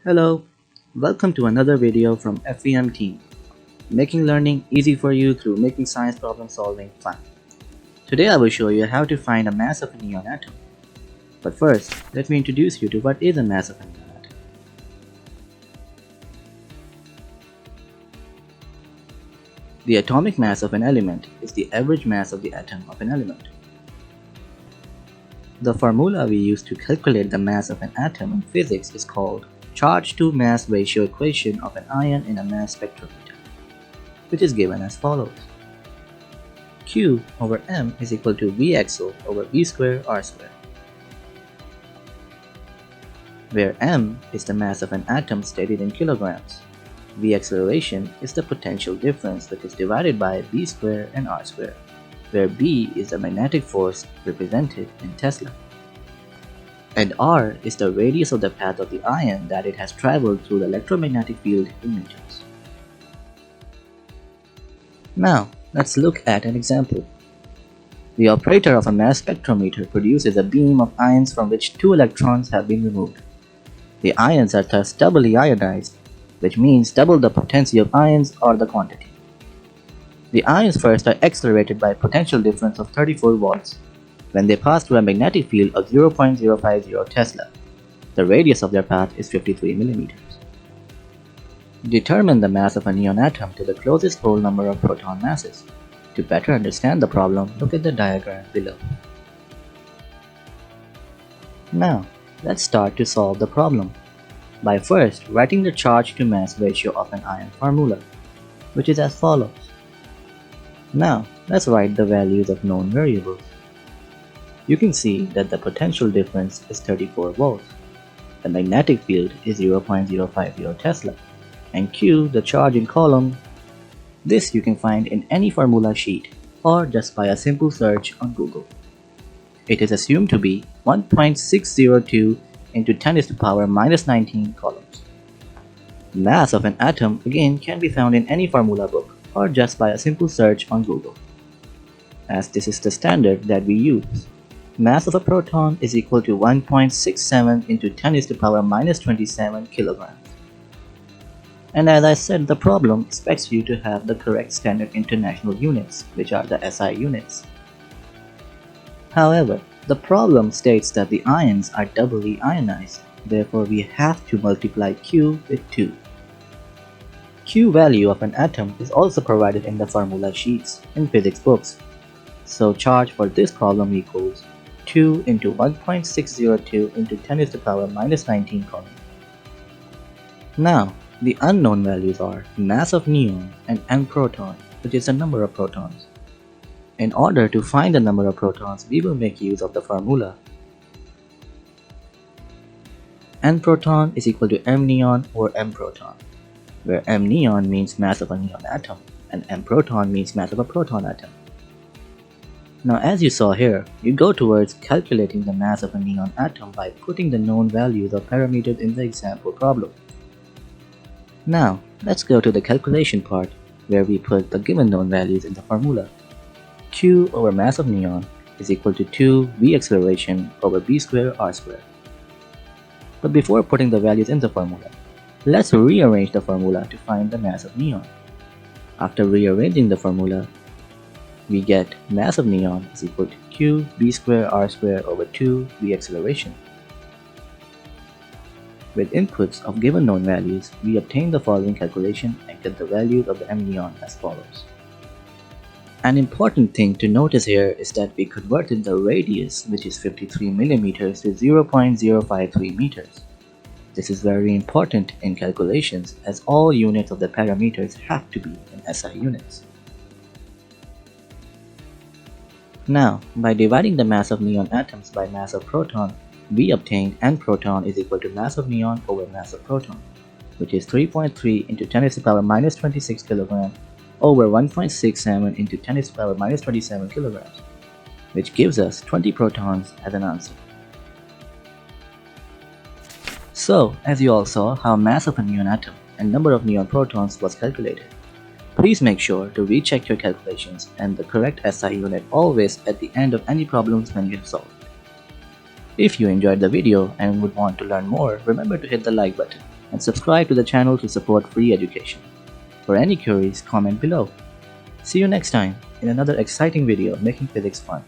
Hello, welcome to another video from FEM team, making learning easy for you through making science problem solving fun. Today I will show you how to find a mass of a neon atom. But first, let me introduce you to what is a mass of a neon atom. The atomic mass of an element is the average mass of the atom of an element. The formula we use to calculate the mass of an atom in physics is called charge-to-mass ratio equation of an ion in a mass spectrometer, which is given as follows. Q over m is equal to Vxo over V square R square, where m is the mass of an atom stated in kilograms. V acceleration is the potential difference which is divided by B square and R square, where B is the magnetic force represented in Tesla, and R is the radius of the path of the ion that it has traveled through the electromagnetic field in meters. Now, let's look at an example. The operator of a mass spectrometer produces a beam of ions from which 2 electrons have been removed. The ions are thus doubly ionized, which means double the potency of ions or the quantity. The ions first are accelerated by a potential difference of 34 volts when they pass through a magnetic field of 0.050 Tesla. The radius of their path is 53 millimeters. Determine the mass of a neon atom to the closest whole number of proton masses. To better understand the problem, look at the diagram below. Now, let's start to solve the problem by first writing the charge-to-mass ratio of an ion formula, which is as follows. Now, let's write the values of known variables. You can see that the potential difference is 34 volts, the magnetic field is 0.050 Tesla, and Q, the charge in column. This you can find in any formula sheet or just by a simple search on Google. It is assumed to be 1.602 into 10 to the power minus 19 columns. Mass of an atom again can be found in any formula book or just by a simple search on Google, as this is the standard that we use. Mass of a proton is equal to 1.67 into 10 to the power minus 27 kilograms. And as I said, the problem expects you to have the correct standard international units, which are the SI units. However, the problem states that the ions are doubly ionized, therefore we have to multiply Q with 2. Q value of an atom is also provided in the formula sheets in physics books. So charge for this problem equals 2 into 1.602 into 10 to the power minus 19 column. Now, the unknown values are mass of neon and n proton, which is the number of protons. In order to find the number of protons, we will make use of the formula. N proton is equal to m neon over m proton, where m neon means mass of a neon atom and m proton means mass of a proton atom. Now, as you saw here, you go towards calculating the mass of a neon atom by putting the known values or parameters in the example problem. Now, let's go to the calculation part where we put the given known values in the formula. Q over mass of neon is equal to 2 V acceleration over B square R square. But before putting the values in the formula, let's rearrange the formula to find the mass of neon. After rearranging the formula, we get mass of neon is equal to Q B square R square over 2 V acceleration. With inputs of given known values, we obtain the following calculation and get the values of the m neon as follows. An important thing to notice here is that we converted the radius, which is 53 millimeters, to 0.053 meters. This is very important in calculations as all units of the parameters have to be in SI units. Now, by dividing the mass of neon atoms by mass of proton, we obtain n proton is equal to mass of neon over mass of proton, which is 3.3 into 10 to the power minus 26 kilograms over 1.67 into 10 to the power minus 27 kilograms, which gives us 20 protons as an answer. So, as you all saw how mass of a neon atom and number of neon protons was calculated, please make sure to recheck your calculations and the correct SI unit always at the end of any problems when you have solved. If you enjoyed the video and would want to learn more, remember to hit the like button. and subscribe to the channel to support free education. For any queries, comment below. See you next time in another exciting video making physics fun.